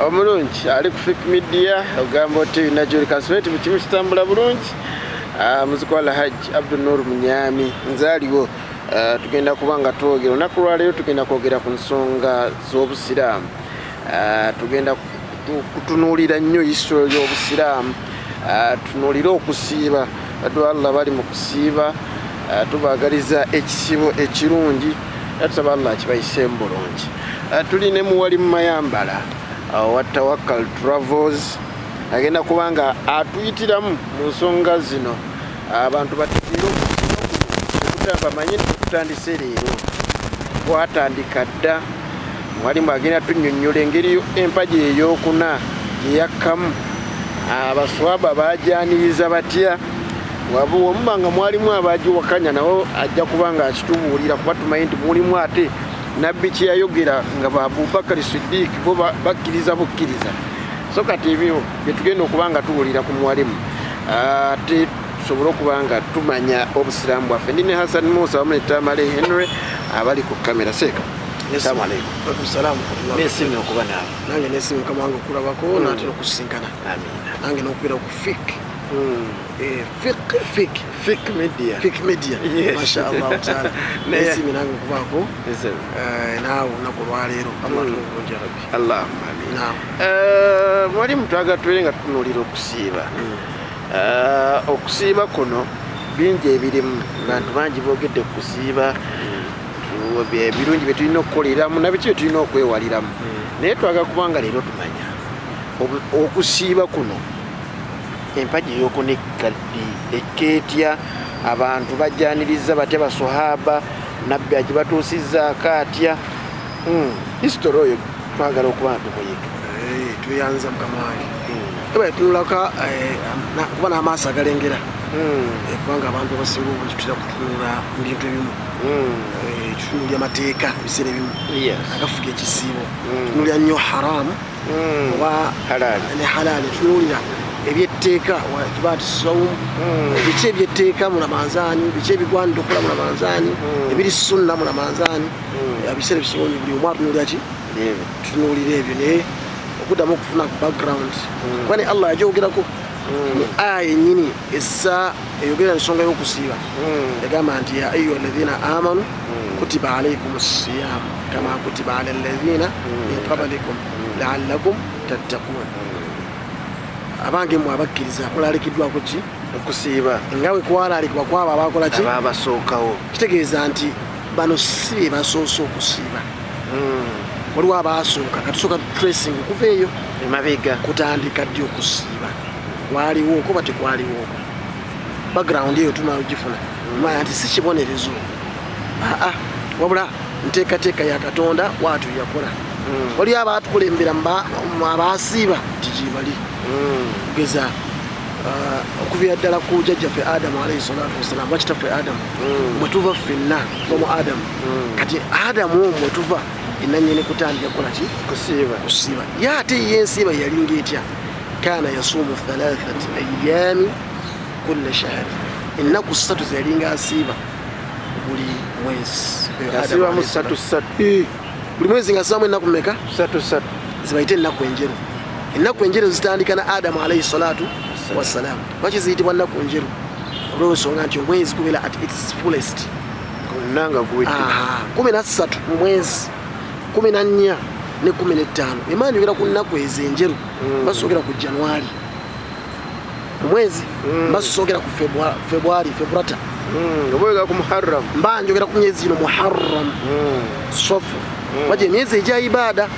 omulungi ali ku Fake Media ogamba oti najuli kasweti mu kimu kitambula bulungi muzikwala Hajji Abdul Nur Munyami nzaliwo tugenda kubanga twogera olunaku lwaleero tugenda kwogera ku nsonga z'obusiraamu tugenda kutunuulira nnyo history y'obusiraamu tunuulire okusiiba baddu Allah bali mu kusiiba tubaagaliza ekisibo ekirungi tusaba Allah kibayise bulungi tuli ne Muwalimu Mayambala wa Tawakkal Travels agenda kubanga atuyitiramu mu nsonga zino abantu bategeera okutamba manyi tutandise leero twatandika dda Muwalimu agenda tunnyonnyola engeri empagi ey'okuna gye yakkamu abaswaba baajaniriza batya wabumanga Muwalimu abagiwakanya nawo ajja kubanga akitubuulira kuba tumanyi nti mulimu ate nabbi kye yayogera nga Abubakar Siddiq bo bakkiriza bukkiriza so kati ebyo bye tugenda okubanga tuwulira ku Muwalimu ate tusobole okubanga tumanya obusiraamu bwaffe. Ndine Hassan Musa wamu ne Tamale Henry abali ku kamera. Seeka assalamu alaikum. Salamu nesiimi okuba naawe nange nesiimi mukama wange okulabako naatera okusinkana nange n'okubeera ku Fake Media mashallah taala nesiimi nange okubaako naawe olunaku olwaleero amatulungi rabbi Allahumma amin. Muwalimu twagala tubeere nga tutunuulira okusiiba okusiiba kuno bingi ebirimu bantu bangi boogedde ku kusiiba ebirungi bye tulina okukoleramu nabiki bye tulina okwewaliramu naye twagala kubanga leero tumanya okusiiba kuno empagi ey'okunekaddi ekkeetya abantu bajjaniriza batya baswahaba nabbi agibatuusizzaako atya history oyo twagala okuba ntumuyiga tuyanza mukama wange tunulaka kuba n'amaaso agalengera kubanga abantu abasinga obungi tutera kutunula mu bintu ebimu tutunulya amateeka ebiseera ebimu agafuga ekisiibo tutunulya nnyo haramu oba ne halaali tutunulira ebyetteeka kibaati sawumu biki ebyetteeka mu Ramadhan biki ebigwanira okukola mu Ramadhan ebiri sunna mu Ramadhan ebiseera ebisinga buli omu atunulira ki tutunulira ebyo naye okuddamu okufuna background kuba ne Allah yagyogerako mu aya yennyini essa eyogera ensonga y'okusiiba yagamba nti ya ayuha alladhina amanu kutiba alaykum siyam kama kutiba ala alladhina min qablikum la'allakum tattaqun abange mwe abakkiriza kulalikiddwako ki okusiiba nga bwe kwalalikibwa kwabo abakola ki abasookawo kitegeeza nti bano si be basoose okusiiba waliwo abaasooka katusooka tracing okuva eyo emabega kutandika ddi okusiiba waliwo oba tekwaliwo background eyo tunagifuna manya nti si kibonerezo wabula nteekateeka ya Katonda waatu yakola waliwo abaatukulembera abaasiiba tijibali kugeza okubira ddala ku jjajjaffe Adamu alayhi salatu wassalam bakitaffe Adamu mwe tuva ffenna tuva mu Adamu kati Adamu mwe tuva enanyene kutandika kukola ki kusiiba ye ate yensiiba yalinga etya kana yasuumu 3 ayyaami kulla shahri ennaku 3 zeyalinga asiiba buli mwezi buli mwezi nga asaamu ennaku mmeka 3 zibayite ennaku enjeru ennaku enjeru zitandika na Adamu alayhi salatu wassalam lwaki ziyitibwa nnaku enjeru olw'ensonga nti omwezi gubeera at its fullest nanga guwedde 13 mu mwezi 14 ne 15 emani njogera ku nnaku ezo enjeru basoogera ku January omwezi basoogera ku February oboyega ku Muharram mba njogera ku myezi ino Muharram Sofu waje emyezi egya ibada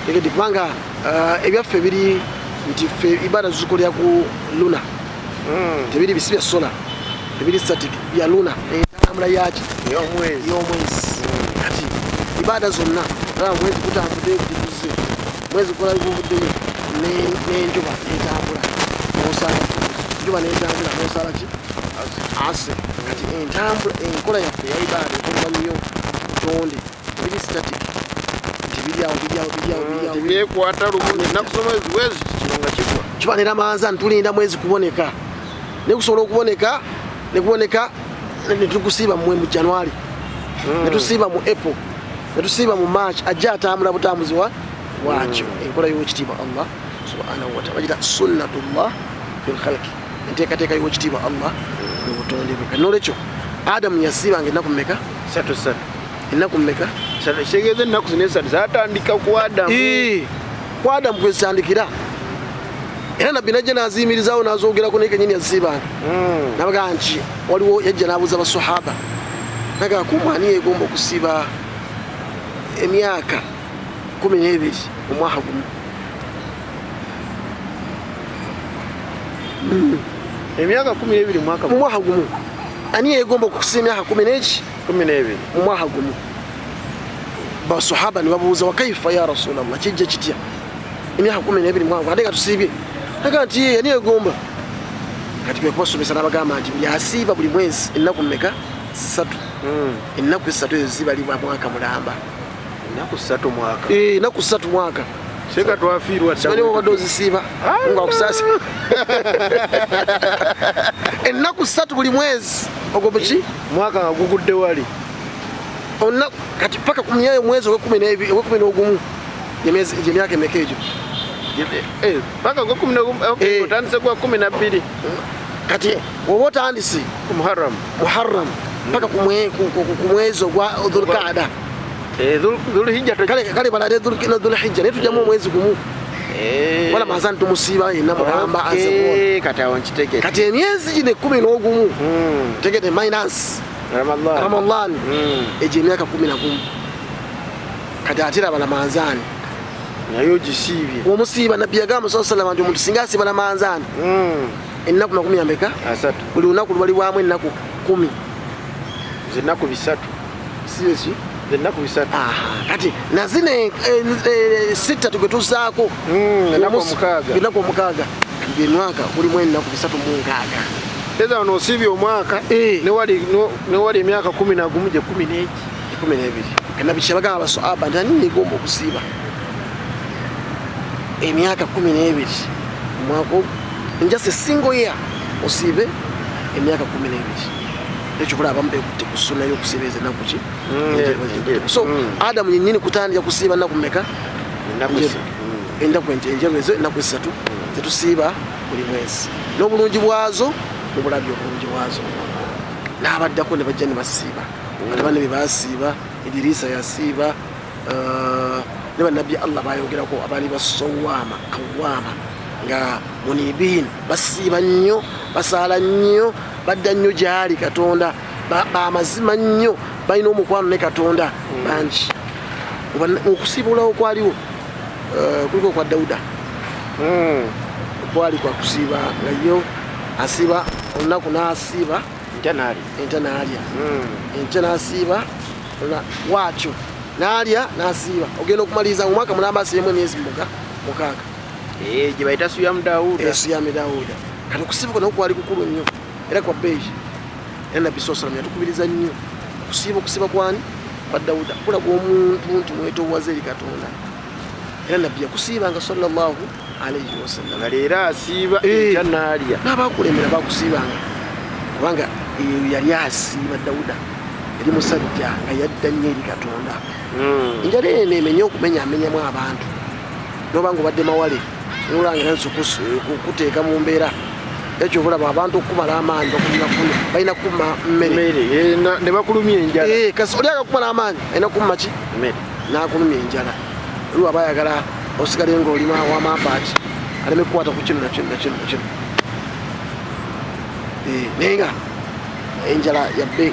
egedi kubanga ebyaffe biri nti ffe ibada zikolera ku luna tebiri bisi bya solar tebiri static bya luna entambula yaki y'omwezi kati ibada zonna mwezi kutambudde kutuze mwezi kola bivuddeyo n'enjuba etambula n'osala enjuba n'etambula n'osala ki ase kati entambula enkola yaffe ya ibada ekolera nnyo tonde tebiri static tebyekwata lumu nakusoma mwezi kironga kigwa kiba ne Ramadhan tulinda mwezi kuboneka ne kusobola okuboneka ne tukusiiba mu January ne tusiiba mu April ne tusiiba mu March ajja atambula butambuzi wa wacho enkola y'ekitiibwa Allah subhanahu wa ta'ala bagita sunnatullah fil khalqi enteekateeka y'ekitiibwa Allah mu butonde bwe kati n'olwekyo Adamu yasiibanga ennaku mmeka ssatu ennaku mmeka kitegeeza ennaku zino esatu zatandika ku Adamu ku Adamu kwe zitandikira era nabbi najja n'aziyimirizaawo n'azoogerako naye kenyini yazisiibanga nabagaa nti waliwo yajja n'abuuza basahaba nagaa kumwani yegomba okusiiba emyaka 12 mu mwaka gumu emyaka 12 mu mwaka gumu ani yegomba okusiiba emyaka 12 mu mwaka gumu basahaba ne babuuza wakaifa ya rasulallah kijja kitya emyaka 12 mu mwaka ate nga tusiibye nagaa nti ani yegomba kati kwe kubasomesa n'abagamba nti buli asiiba buli mwezi ennaku mmeka 3 ennaku 3 ezo zibalibwa mwaka mulamba ennaku 3 mwaka ennaku 3 mwaka seka twafiirwa simanyi obadde ozisiiba nga okusaasa ennaku 3 buli mwezi ogwo buki mwaka nga gugudde wali kati paka kumyayo mwezi ogw'11 gyemyaka emeka egyo paka otandise gwa 12 kati oba otandise muharram paka ku mwezi ogwa dhulqaada kale balade dhulhijja naye tujjamu omwezi gumu wala mazani tumusiiba yenna mulamba kati emyezi gino 11 tegete minus Ramadhan egyo emyaka 11 kati ate raba Ramadhan naye ogisiibye omusiiba nabbi yagamba sallallahu alayhi wa sallam nti omuntu singa asiiba Ramadhan ennaku 10 ambeka buli lunaku lubalibwamu ennaku 10 zennaku 3 siyeki zennaku 3 kati nazine 6 tugetuzaako ennaku 6 byenwaka bulimu ennaku 3 mu 6 eza ono osiibye omwaka newali emyaka 11 gye 12 nabbi kyebagamba abasahaba nti ani yegomba okusiiba emyaka 12 mwaka just a single year osiibe emyaka 12 ekyo bulaba mbekutte ku sunna y'okusiiba ezennaku ki so Adamu yennyini kutandika kusiiba nnaku mmeka ennaku enjeru ezo ennaku 3 zetusiiba buli mwezi n'obulungi bwazo mubulabye obulungi bwazo n'abaddako ne bajja ne basiiba batabane be basiiba Idirisa yasiiba ne bannabbi Allah bayogerako abaali basowama kawama nga munibin basiiba nnyo basaala nnyo badda nnyo gyali Katonda bamazima nnyo balina omukwano ne Katonda bangi okusiibulawo kwaliwo kuliko kwa Dawuda kwali kwa kusiiba nga yo asiiba olunaku n'asiiba enta n'alya enta n'asiiba waakyo n'alya n'asiiba ogenda okumaliriza mu mwaka mulamba asiibemu emyezi 6 gye bayita suyamu Dawuda Dawuda kati okusiiba nako kwali kukulu nnyo era kwa bbeeyi era nabbi sallallahu alayhi wa sallam yatukubiriza nnyo okusiiba kwani kwa Dawuda kulaga omuntu nti mwetoowaze eri Katonda era nabbi yakusiibanga sallallahu alayhi wa sallam nga leero asiiba enta n'alya n'abakulembera bakusiibanga kubanga yali asiiba Dawuda eri musajja nga yadda nnyo eri Katonda enjala eno emenya okumenyamenyamu abantu nobanga obadde mawale nolangira kuteeka mu mbeera ekyo bulaba abantu okumala amaanyi balina kumma mmere ne bakulumya enjala kasi oli akakumala amaanyi alina kumma ki n'akulumya enjala olwo aba ayagala osigale ng'olima wamampaati aleme kukwata ku kino nakino naye nga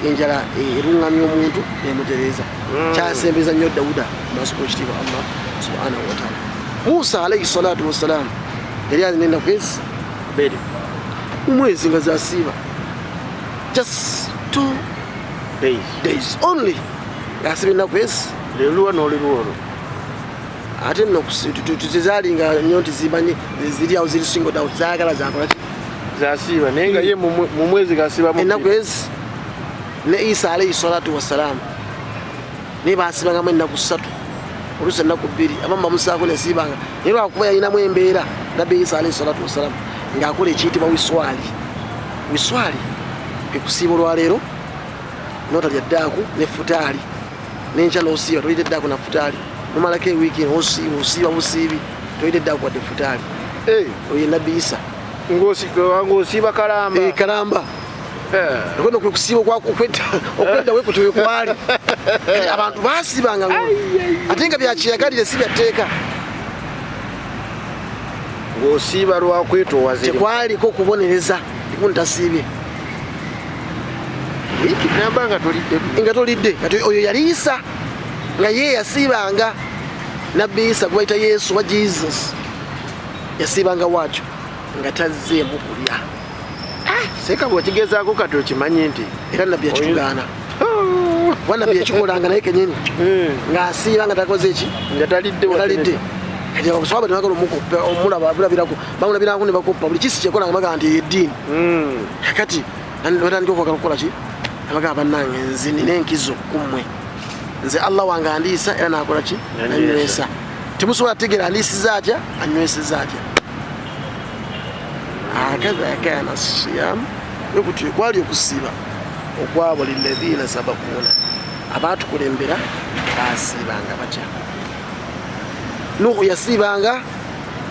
enjala eruŋŋamya omuntu nemutereeza kyasembeza nnyo Dawuda maaso g'ekitiibwa Allah subhanahu wa ta'ala Musa alayhi salatu wassalam yali alina ennaku ezi 2 mu mwezi nga zasiiba just 2 days only ngasiba ennaku ezi leluwa n'oliluwa ate nno tezalinga nnyo nti zimanyi ziri awo ziri single down zaagala zakolaki zasiiba naye nga ye mu mwezi gasiibamu ennaku ezi ne Isa alayhi salatu wassalam naye basiibangamu ennaku 3 oluusi ennaku 2 abamu bamusaako nesiibanga naye lwakuba yalinamu embeera nabbi Isa alayhi salatu wassalam ng'akola ekiyitibwa wiswali ekusiiba olwaleero notalya ddaaku ne futaali n'enkya n'osiiba tolidde ddaaku na futaali mumalake weekend osiba busibi toyide dda kwa defutali oye nabisa ngosiba kalamba kalamba ngono kusiba kwa okwenda we kutoye kwali abantu basibanga ngo atenga byakiyagalire sibyateeka ngosiba lwa kweto wazire tekwali ko kubonereza ikuntasibye iki namba nga tolidde kati oyo yaliisa nga ye yasibanga nabisa kubaita Yesu wa Jesus yasibanga wacho nga tazzeemu kulya seka bw'okigezaako kati okimanyi nti era nabbi yakitugana wanabbi yakikolanga naye kenyini ng'asiiba nga takoze eki nga talidde kati abaswaba tebagala omulaba bulabirako bamulabirako ne bakoppa buli kisi kyekola nga bagaa nti yeddiini kati batandika okwagala okukola ki abagaa bannange nze nina enkizo kummwe nze Allah wange andiisa era nakola ki anywesa temusobola tegeera andiisiza atya anyweseza atya akadha kana siyam yokuti kwali okusiba okwabo lilladhina sabaquna abantu kulembera basibanga batya Nuhu yasibanga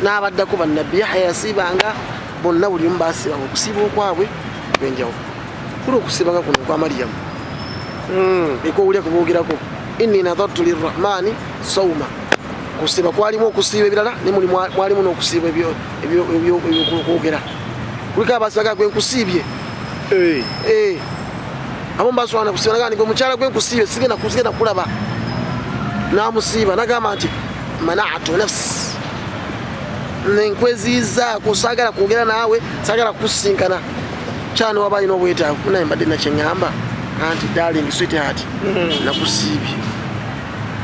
n'abaddako bannabbi Yahya yasibanga bonna buli omu basibanga okusiba okwabwe benjawo kuli okusibanga kuno kwa Maryam eko uli kubogerako inni nadartu lirrahmani sawma kusiba kwalimu okusiba ebirala ne muli mwalimu n'okusiba ebyo kwogera kulika abasibaga gwe nkusibye abo mbaswana kusiba nagandi gwe mukyala gwe nkusibye sigenda kulaba namusiba nagamba nti mana'atu nafsi nenkweziza kusagala kwogera nawe sagala kusinkana kyano wabayi n'obwetaavu naye mbadde nakyeŋŋamba anti darling sweetheart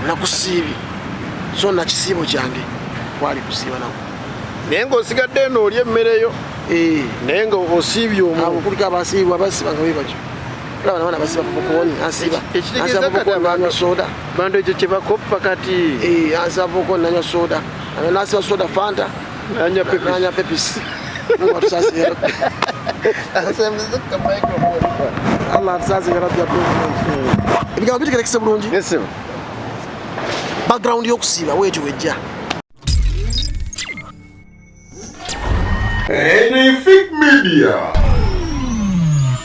nakusiibye so nakisiibo kyange kwali kusiiba nawe naye ng'osigadde n'olya emmere yo naye nga osiibye omu kuliko abasiibwa basibanga bwe batyo olaba nabaana basiba popokoni asiba nanywa soda bantu ekyo kye bakoppa kati asiba popokoni nanywa soda nasiba soda fanta nanya pepisi tusasire Allah tusasire rabbi ebigambo bitegerekese bulungi background y'okusiiba weetyo wejja Ebyafaayo Media.